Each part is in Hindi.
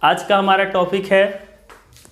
आज का हमारा टॉपिक है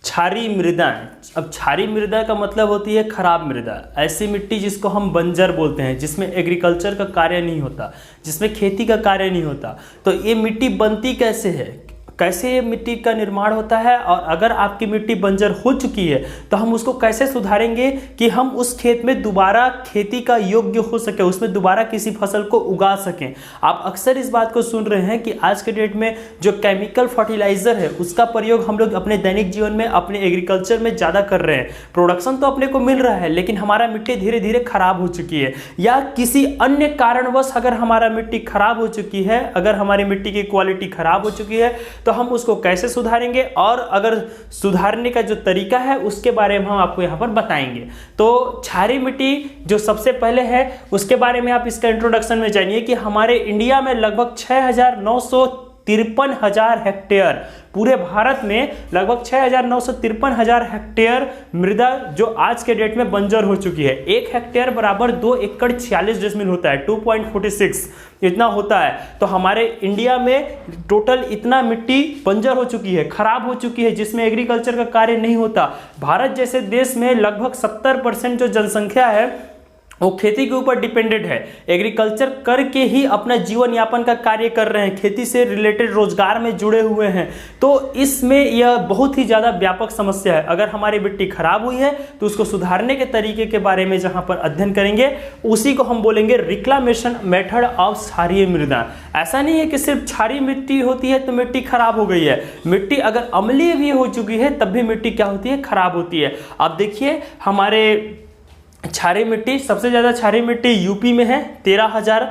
क्षारीय मृदाएं। अब क्षारीय मृदा का मतलब होती है खराब मृदा, ऐसी मिट्टी जिसको हम बंजर बोलते हैं, जिसमें एग्रीकल्चर का कार्य नहीं होता, जिसमें खेती का कार्य नहीं होता। तो ये मिट्टी बनती कैसे है, कैसे ये मिट्टी का निर्माण होता है, और अगर आपकी मिट्टी बंजर हो चुकी है तो हम उसको कैसे सुधारेंगे कि हम उस खेत में दोबारा खेती का योग्य हो सके, उसमें दोबारा किसी फसल को उगा सकें। आप अक्सर इस बात को सुन रहे हैं कि आज के डेट में जो केमिकल फर्टिलाइजर है उसका प्रयोग हम लोग अपने दैनिक जीवन में, अपने एग्रीकल्चर में ज़्यादा कर रहे हैं। प्रोडक्शन तो अपने को मिल रहा है, लेकिन हमारा मिट्टी धीरे धीरे खराब हो चुकी है, या किसी अन्य कारणवश अगर हमारा मिट्टी खराब हो चुकी है, अगर हमारी मिट्टी की क्वालिटी खराब हो चुकी है तो हम उसको कैसे सुधारेंगे, और अगर सुधारने का जो तरीका है उसके बारे में हम आपको यहाँ पर बताएंगे। तो क्षारीय मिट्टी जो सबसे पहले है उसके बारे में आप इसका इंट्रोडक्शन में जानिए कि हमारे इंडिया में लगभग 6,953,000 हेक्टेयर, पूरे भारत में लगभग 6,953,000 हेक्टेयर मृदा जो आज के डेट में बंजर हो चुकी है। 1 हेक्टेयर बराबर 2 एकड़ 46 डेसिमल होता है, 2.46 इतना होता है। तो हमारे इंडिया में टोटल इतना मिट्टी बंजर हो चुकी है, खराब हो चुकी है, जिसमें एग्रीकल्चर का कार्य नहीं होता। भारत जैसे देश में लगभग 70% जो जनसंख्या है वो खेती के ऊपर डिपेंडेंट है, एग्रीकल्चर करके ही अपना जीवन यापन का कार्य कर रहे हैं, खेती से रिलेटेड रोजगार में जुड़े हुए हैं। तो इसमें यह बहुत ही ज़्यादा व्यापक समस्या है। अगर हमारी मिट्टी खराब हुई है तो उसको सुधारने के तरीके के बारे में जहाँ पर अध्ययन करेंगे उसी को हम बोलेंगे रिक्लामेशन मेथड ऑफ क्षारीय मृदा। ऐसा नहीं है कि सिर्फ क्षारीय मिट्टी होती है तो मिट्टी खराब हो गई है, मिट्टी अगर अम्लीय भी हो चुकी है तब भी मिट्टी क्या होती है, खराब होती है। अब देखिए हमारे क्षारीय मिट्टी, सबसे ज़्यादा क्षारीय मिट्टी यूपी में है, 13,000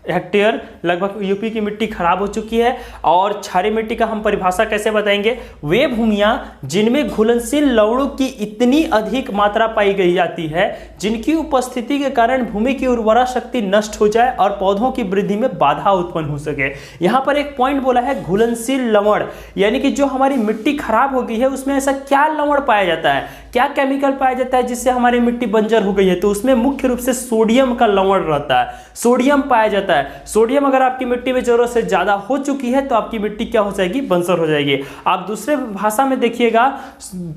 हेक्टेयर लगभग यूपी की मिट्टी खराब हो चुकी है। और क्षारीय मिट्टी का हम परिभाषा कैसे बताएंगे, वे भूमियां जिनमें घुलनशील लवणों की इतनी अधिक मात्रा पाई गई जाती है जिनकी उपस्थिति के कारण भूमि की उर्वरा शक्ति नष्ट हो जाए और पौधों की वृद्धि में बाधा उत्पन्न हो सके। यहाँ पर एक पॉइंट बोला है घुलनशील लवण, यानी कि जो हमारी मिट्टी खराब हो गई है उसमें ऐसा क्या लवण पाया जाता है, क्या केमिकल पाया जाता है जिससे हमारी मिट्टी बंजर हो गई है। तो उसमें मुख्य रूप से सोडियम का लवण रहता है, सोडियम पाया जाता है। सोडियम अगर आपकी मिट्टी में जरूरत से ज्यादा हो चुकी है तो आपकी मिट्टी क्या हो जाएगी, बंजर हो जाएगी। आप दूसरे भाषा में देखिएगा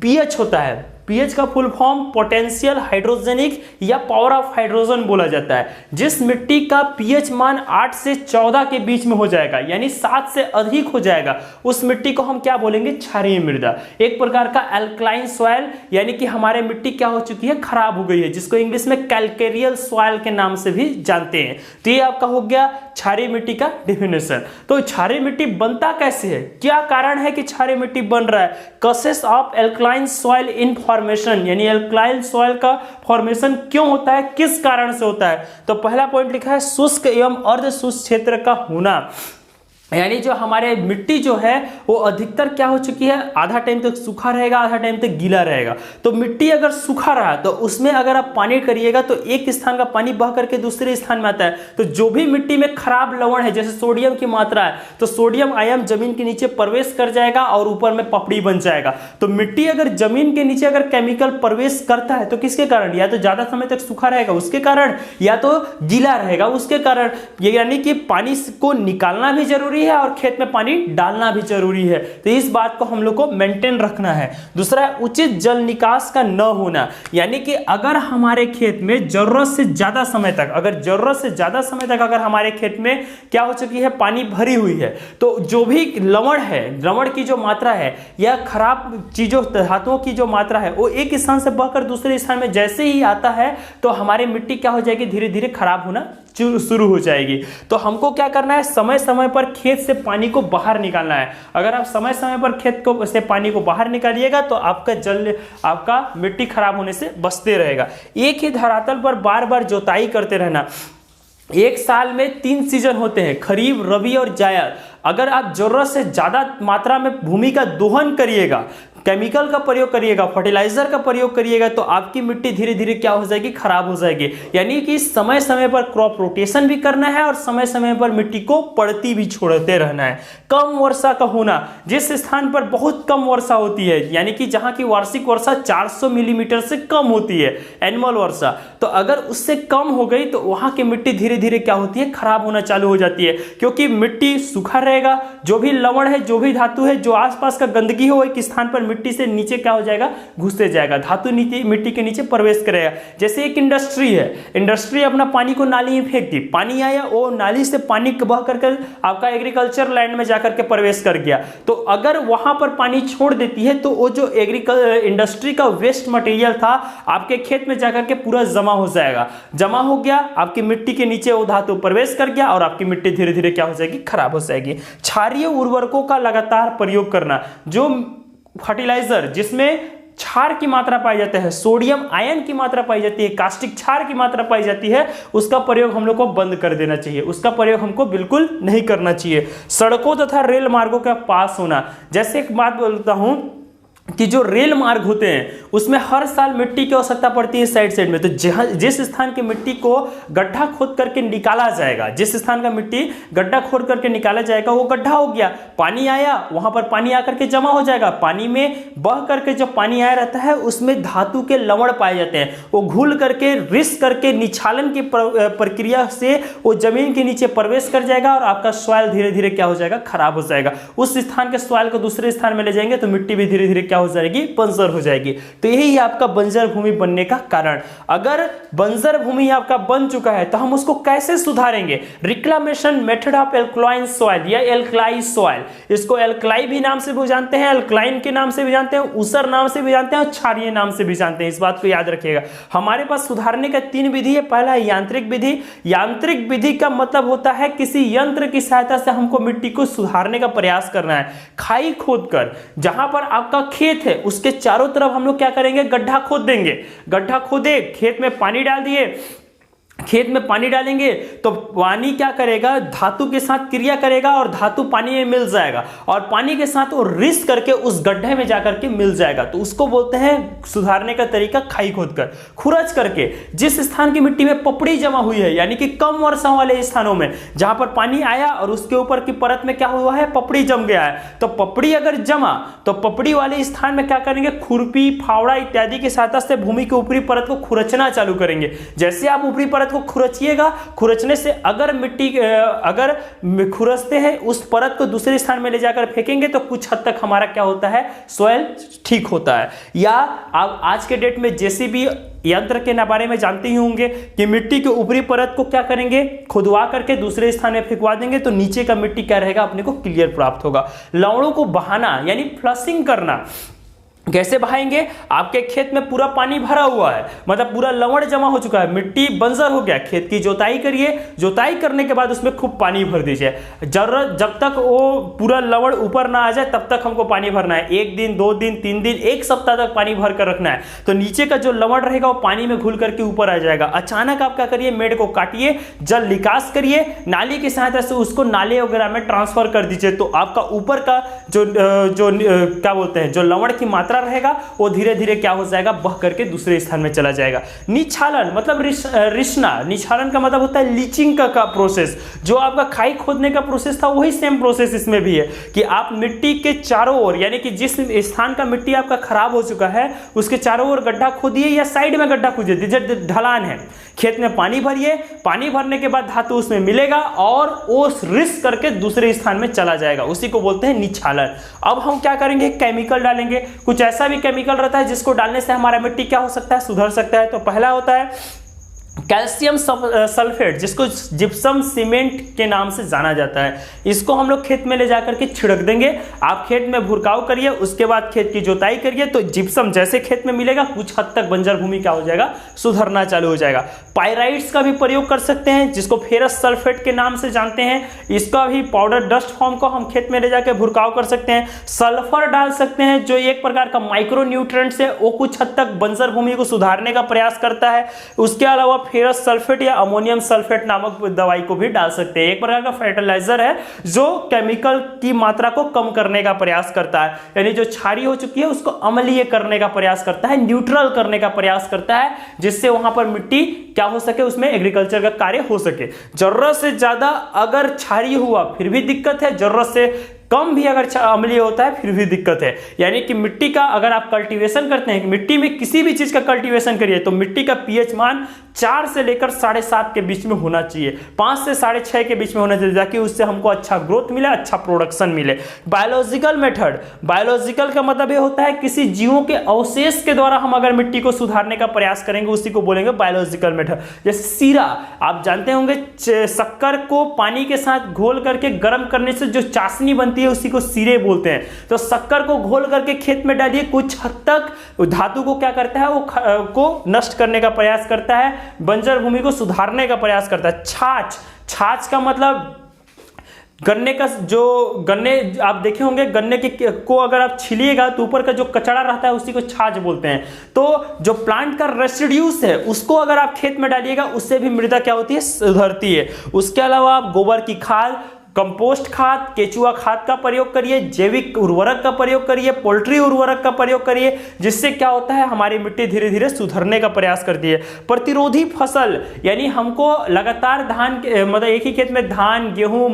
पीएच होता है, पीएच का फुल फॉर्म पोटेंशियल हाइड्रोजेनिक या पावर ऑफ हाइड्रोजन बोला जाता है। जिस मिट्टी का पीएच मान 8 से 14 के बीच में हो जाएगा, यानी 7 से अधिक हो जाएगा, उस मिट्टी को हम क्या बोलेंगे, क्षारीय मृदा। एक प्रकार का एल्कलाइन सॉइल, यानी कि हमारे मिट्टी क्या हो चुकी है, खराब हो गई है, जिसको इंग्लिश में कैल्केरियल सॉइल के नाम से भी जानते हैं। तो ये आपका हो गया क्षारीय मिट्टी का डेफिनेशन। तो क्षारीय मिट्टी बनता कैसे है, क्या कारण है कि क्षारीय मिट्टी बन रहा है, causes of alkaline soil in formation, यानी एल्कलाइन सॉइल का फॉर्मेशन क्यों होता है, किस कारण से होता है। तो पहला पॉइंट लिखा है शुष्क एवं अर्ध शुष्क क्षेत्र का होना, यानी जो हमारे मिट्टी जो है वो अधिकतर क्या हो चुकी है, आधा टाइम तक सूखा रहेगा, आधा टाइम तक गीला रहेगा। तो मिट्टी अगर सूखा रहा तो उसमें अगर आप पानी करिएगा तो एक स्थान का पानी बह करके दूसरे स्थान में आता है। तो जो भी मिट्टी में खराब लवण है, जैसे सोडियम की मात्रा है, तो सोडियम आयन जमीन के नीचे प्रवेश कर जाएगा और ऊपर में पपड़ी बन जाएगा। तो मिट्टी अगर जमीन के नीचे अगर केमिकल प्रवेश करता है तो किसके कारण, या तो ज्यादा समय तक सूखा रहेगा उसके कारण, या तो गीला रहेगा उसके कारण। यानी कि पानी को निकालना भी जरूरी है और खेत में पानी डालना भी जरूरी है। तो इस बात को हम लोग को मेंटेन रखना है। दूसरा, उचित जल निकास का न होना, यानी कि अगर हमारे खेत में जरूरत से ज्यादा समय तक, अगर हमारे खेत में क्या हो चुकी है, पानी भरी हुई है, तो जो भी लवण है, लवण की जो मात्रा है या खराब चीजों, धातुओं की जो मात्रा है, वो एक स्थान से बहकर दूसरे स्थान में जैसे ही आता है तो हमारी मिट्टी क्या हो जाएगी, धीरे धीरे खराब होना शुरू हो जाएगी। तो हमको क्या करना है, समय समय पर खेत से पानी को बाहर निकालना है। अगर आप समय समय पर खेत को से पानी को बाहर निकालिएगा तो आपका मिट्टी खराब होने से बचते रहेगा। एक ही धरातल पर बार बार जोताई करते रहना। एक साल में 3 सीजन होते हैं, खरीफ, रबी और जायद। अगर आप जरूरत से ज्यादा मात्रा में भूमि का दोहन करिएगा, केमिकल का प्रयोग करिएगा, फर्टिलाइजर का प्रयोग करिएगा, तो आपकी मिट्टी धीरे धीरे क्या हो जाएगी, खराब हो जाएगी। यानी कि समय समय पर क्रॉप रोटेशन भी करना है और समय समय पर मिट्टी को पड़ती भी छोड़ते रहना है। कम वर्षा का होना, जिस स्थान पर बहुत कम वर्षा होती है, यानी कि जहां की वार्षिक वर्षा 400 मिलीमीटर से कम होती है, एनुअल वर्षा, तो अगर उससे कम हो गई तो वहां की मिट्टी धीरे धीरे क्या होती है, खराब होना चालू हो जाती है, क्योंकि मिट्टी सूखा रहेगा। जो भी लवण है, जो भी धातु है, जो आसपास का गंदगी हो, एक स्थान पर मिट्टी से नीचे क्या हो जाएगा, घुसते जाएगा, धातु मिट्टी के नीचे प्रवेश करेगा। जैसे एक इंडस्ट्री है, इंडस्ट्री अपना पानी को नाली में फेंकती, पानी आया, वो नाली से पानी बह करके आपका एग्रीकल्चर लैंड में जाकर के प्रवेश कर गया, तो अगर वहां पर पानी छोड़ देती है तो वो जो इंडस्ट्री का वेस्ट मटेरियल था आपके खेत में जाकर के पूरा जमा हो जाएगा, जमा हो गया, आपकी मिट्टी के नीचे वो धातु प्रवेश कर गया और आपकी मिट्टी धीरे धीरे क्या हो जाएगी, खराब हो जाएगी। क्षारीय उर्वरकों का लगातार प्रयोग करना, जो फर्टिलाइजर जिसमें क्षार की मात्रा पाई जाती है, सोडियम आयन की मात्रा पाई जाती है, कास्टिक क्षार की मात्रा पाई जाती है, उसका प्रयोग हम लोग को बंद कर देना चाहिए, उसका प्रयोग हमको बिल्कुल नहीं करना चाहिए। सड़कों तथा रेल मार्गों का पास होना, जैसे एक बात बोलता हूं कि जो रेल मार्ग होते हैं उसमें हर साल मिट्टी की आवश्यकता पड़ती है साइड साइड में, तो जिस स्थान की मिट्टी को गड्ढा खोद करके निकाला जाएगा, जिस स्थान का मिट्टी गड्ढा खोद करके निकाला जाएगा, वो गड्ढा हो गया, पानी आया, वहां पर पानी आकर के जमा हो जाएगा, पानी में बह करके जो पानी आया रहता है उसमें धातु के लवण पाए जाते हैं, वो घुल करके रिस करके निछालन की प्रक्रिया से वो जमीन के नीचे प्रवेश कर जाएगा और आपका सॉइल धीरे धीरे क्या हो जाएगा, खराब हो जाएगा। उस स्थान के सॉइल को दूसरे स्थान में ले जाएंगे तो मिट्टी भी धीरे धीरे हो जाएगी, बंजर हो जाएगी। तो यही आपका बंजर भूमि बनने का कारण। अगर बंजर भूमि आपका बन चुका है तो हम उसको कैसे सुधारेंगे? रिक्लामेशन मेथड ऑफ एल्कलाइन सॉइल या एल्कलाई सॉइल, इसको एल्कलाई भी नाम से भी जानते हैं, एल्कलाइन के नाम से भी जानते हैं, ऊसर नाम से भी जानते हैं और क्षारीय नाम से भी जानते हैं। इस बात को याद रखिएगा। हमारे पास सुधारने का 3 विधि है। पहला है यांत्रिक विधि। यांत्रिक विधि का मतलब होता है किसी यंत्र की सहायता से हमको मिट्टी को सुधारने का प्रयास करना है। खाई खोदकर, जहां पर आपका खेत है उसके चारों तरफ हम लोग क्या करेंगे, गड्ढा खोद देंगे। गड्ढा खोदे, खेत में पानी डाल दिए, खेत में पानी डालेंगे तो पानी क्या करेगा, धातु के साथ क्रिया करेगा और धातु पानी में मिल जाएगा और पानी के साथ वो रिस करके उस गड्ढे में जाकर के मिल जाएगा। तो उसको बोलते हैं सुधारने का तरीका खाई खोदकर। खुरच करके, जिस स्थान की मिट्टी में पपड़ी जमा हुई है, यानी कि कम वर्षा वाले स्थानों में जहां पर पानी आया और उसके ऊपर की परत में क्या हुआ है, पपड़ी जम गया है, तो पपड़ी अगर जमा तो पपड़ी वाले स्थान में क्या करेंगे, खुरपी, फावड़ा इत्यादि की सहायता से भूमि के ऊपरी परत को खुरचना चालू करेंगे। जैसे आप ऊपरी परत को खुरचिएगा, खुरचने से अगर मिट्टी अगर खुरचते हैं उस परत को दूसरे स्थान में ले जाकर फेंकेंगे तो कुछ हद तक हमारा क्या होता है, सॉइल ठीक होता है। या आप आज के डेट में जेसीबी यंत्र के बारे में जानते ही होंगे कि मिट्टी के ऊपरी परत को क्या करेंगे, खुदवा करके दूसरे स्थान में फेंकवा देंगे तो नीचे का मिट्टी क्या रहेगा, अपने को क्लियर प्राप्त होगा। लवणों को बहाना यानी फ्लशिंग करना, कैसे बहाएंगे, आपके खेत में पूरा पानी भरा हुआ है, मतलब पूरा लवण जमा हो चुका है, मिट्टी बंजर हो गया, खेत की जोताई करिए, जोताई करने के बाद उसमें खूब पानी भर दीजिए। जब तक वो पूरा लवण ऊपर ना आ जाए तब तक हमको पानी भरना है। 1 दिन, 2 दिन, 3 दिन, 1 सप्ताह तक पानी भर कर रखना है। तो नीचे का जो लवण रहेगा वो पानी में घुल करके ऊपर आ जाएगा। अचानक आप क्या करिए, मेड़ को काटिए, जल निकास करिए, नाली की सहायता से उसको नाले वगैरह में ट्रांसफर कर दीजिए। तो आपका ऊपर का जो क्या बोलते हैं, जो लवण की मात्रा रहेगा वो धीरे धीरे क्या हो जाएगा, बह करके दूसरे स्थान में चला जाएगा। निछालन मतलब रिसना, निछालन का मतलब होता है लीचिंग का प्रोसेस। जो आपका खाई खोदने का प्रोसेस था वही सेम प्रोसेस इसमें भी है कि आप मिट्टी के चारों ओर, यानी कि जिस स्थान का मिट्टी आपका खराब हो चुका है उसके चारों ओर गड्ढा खोदिए या साइड में गड्ढा खोदिए, ढलान है, खेत में पानी भरिए, पानी भरने के बाद धातु उसमें मिलेगा और ओस रिस करके दूसरे स्थान में चला जाएगा, उसी को बोलते हैं निछालन। अब हम क्या करेंगे, केमिकल डालेंगे। कुछ ऐसा भी केमिकल रहता है जिसको डालने से हमारा मिट्टी क्या हो सकता है, सुधर सकता है। तो पहला होता है कैल्शियम सल्फेट, जिसको जिप्सम सीमेंट के नाम से जाना जाता है। इसको हम लोग खेत में ले जाकर के छिड़क देंगे। आप खेत में भुरकाव करिए, उसके बाद खेत की जोताई करिए तो जिप्सम जैसे खेत में मिलेगा कुछ हद तक बंजर भूमि क्या हो जाएगा, सुधरना चालू हो जाएगा। पायराइट्स का भी प्रयोग कर सकते हैं जिसको फेरस सल्फेट के नाम से जानते हैं। इसका भी पाउडर डस्ट फॉर्म को हम खेत में ले जाकर भुरकाव कर सकते हैं। सल्फर डाल सकते हैं जो एक प्रकार का माइक्रो न्यूट्रिएंट्स है, वो कुछ हद तक बंजर भूमि को सुधारने का प्रयास करता है। उसके अलावा आप फेरस सल्फेट या अमोनियम सल्फेट नामक दवाई को भी डाल सकते हैं। एक प्रकार का फर्टिलाइजर है जो केमिकल की मात्रा को कम करने का प्रयास करता है, यानी जो क्षारीय हो चुकी है उसको अम्लीय करने का प्रयास करता है, न्यूट्रल करने का प्रयास करता है, जिससे वहां पर मिट्टी क्या हो सके, उसमें एग्रीकल्चर का कार्य हो सके। जरूरत से ज्यादा अगर क्षारीय हुआ फिर भी दिक्कत है, जरूरत से कम भी अगर अम्लीय होता है फिर भी दिक्कत है। यानी कि मिट्टी का अगर आप कल्टीवेशन करते हैं, मिट्टी में किसी भी चीज का कल्टीवेशन करिए तो मिट्टी का पीएच मान 4 से लेकर 7.5 के बीच में होना चाहिए, 5 से 6.5 के बीच में होना चाहिए, ताकि उससे हमको अच्छा ग्रोथ मिले, अच्छा प्रोडक्शन मिले। बायोलॉजिकल मेथड, बायोलॉजिकल का मतलब ये होता है किसी जीवों के अवशेष के द्वारा हम अगर मिट्टी को सुधारने का प्रयास करेंगे उसी को बोलेंगे बायोलॉजिकल मेथड। जैसे सीरा, आप जानते होंगे शक्कर को पानी के साथ घोल करके गर्म करने से जो चाशनी बनती है उसी को सीरे बोलते हैं। तो शक्कर को घोल करके खेत में डालिए, कुछ हद तक धातु को क्या करता है, वो को नष्ट करने का प्रयास करता है, बंजर भूमि को सुधारने का प्रयास करता है। छाछ, छाछ का मतलब गन्ने का, जो गन्ने आप देखे होंगे, गन्ने के को अगर आप छिलिएगा तो ऊपर का जो कचड़ा रहता है उसी को छाछ बोलते हैं। तो जो प्लांट का रेसिड्यूस है उसको अगर आप खेत में डालिएगा उससे भी मृदा क्या होती है, सुधरती है। उसके अलावा आप गोबर की खाद, कंपोस्ट खाद, केचुआ खाद का प्रयोग करिए, जैविक उर्वरक का प्रयोग करिए, पोल्ट्री उर्वरक का प्रयोग करिए, जिससे क्या होता है हमारी मिट्टी धीरे धीरे सुधरने का प्रयास करती है। प्रतिरोधी फसल, यानी हमको लगातार धान मतलब एक ही खेत में धान, गेहूं,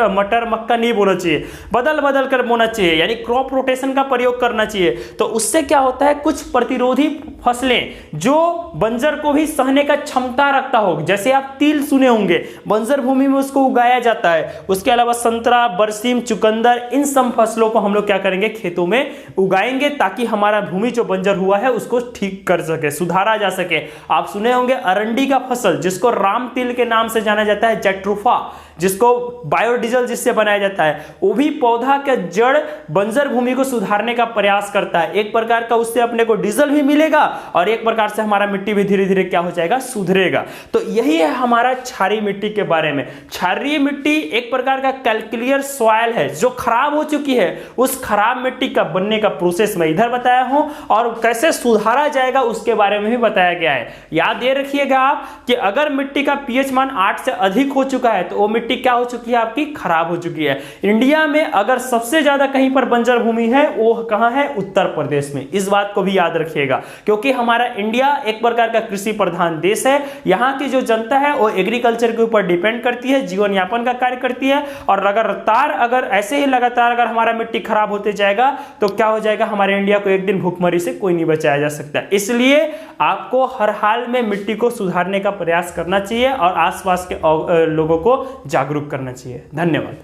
मटर, मक्का नहीं बोना चाहिए, बदल बदल कर बोना चाहिए, यानी क्रॉप रोटेशन का प्रयोग करना चाहिए। तो उससे क्या होता है, कुछ प्रतिरोधी फसलें जो बंजर को भी सहने का क्षमता रखता हो, जैसे आप तिल सुने होंगे, बंजर भूमि में उसको उगाया जाता है। उसके अलावा संतरा, बरसीम, चुकंदर, इन सब फसलों को हम लोग क्या करेंगे, खेतों में उगाएंगे, ताकि हमारा भूमि जो बंजर हुआ है उसको ठीक कर सके, सुधारा जा सके। आप सुने होंगे अरंडी का फसल, जिसको राम तिल के नाम से जाना जाता है, जेट्रोफा, जिसको बायोडीजल जिससे बनाया जाता है, वो भी पौधा के जड़ बंजर भूमि को सुधारने का प्रयास करता है। एक प्रकार का उससे अपने को डीजल भी मिलेगा और एक प्रकार से हमारा मिट्टी भी धीरे धीरे क्या हो जाएगा, सुधरेगा। तो यही है हमारा क्षारीय मिट्टी के बारे में। क्षारीय मिट्टी एक प्रकार का कैलकुलियर सॉइल है जो खराब हो चुकी है, उस खराब मिट्टी का बनने का प्रोसेस मैं इधर बताया हूं, और कैसे सुधारा जाएगा उसके बारे में भी बताया गया है। याद ये रखिएगा आप कि अगर मिट्टी का पीएच मान 8 से अधिक हो चुका है तो वो मिट्टी क्या हो चुकी है, आपकी खराब हो चुकी है। इंडिया में अगर सबसे ज्यादा कहीं पर बंजर भूमि है वो कहां है, उत्तर प्रदेश में। इस बात को भी याद रखिएगा, क्योंकि हमारा इंडिया एक प्रकार का कृषि प्रधान देश है। यहाँ की जो जनता है वो एग्रीकल्चर के ऊपर डिपेंड करती है, जीवन यापन का कार्य करती है, और लगातार अगर ऐसे ही लगातार अगर हमारा मिट्टी खराब होते जाएगा तो क्या हो जाएगा, हमारे इंडिया को एक दिन भूखमरी से कोई नहीं बचाया जा सकता। इसलिए आपको हर हाल में मिट्टी को सुधारने का प्रयास करना चाहिए और आसपास के लोगों को जागरूक करना चाहिए। धन्यवाद।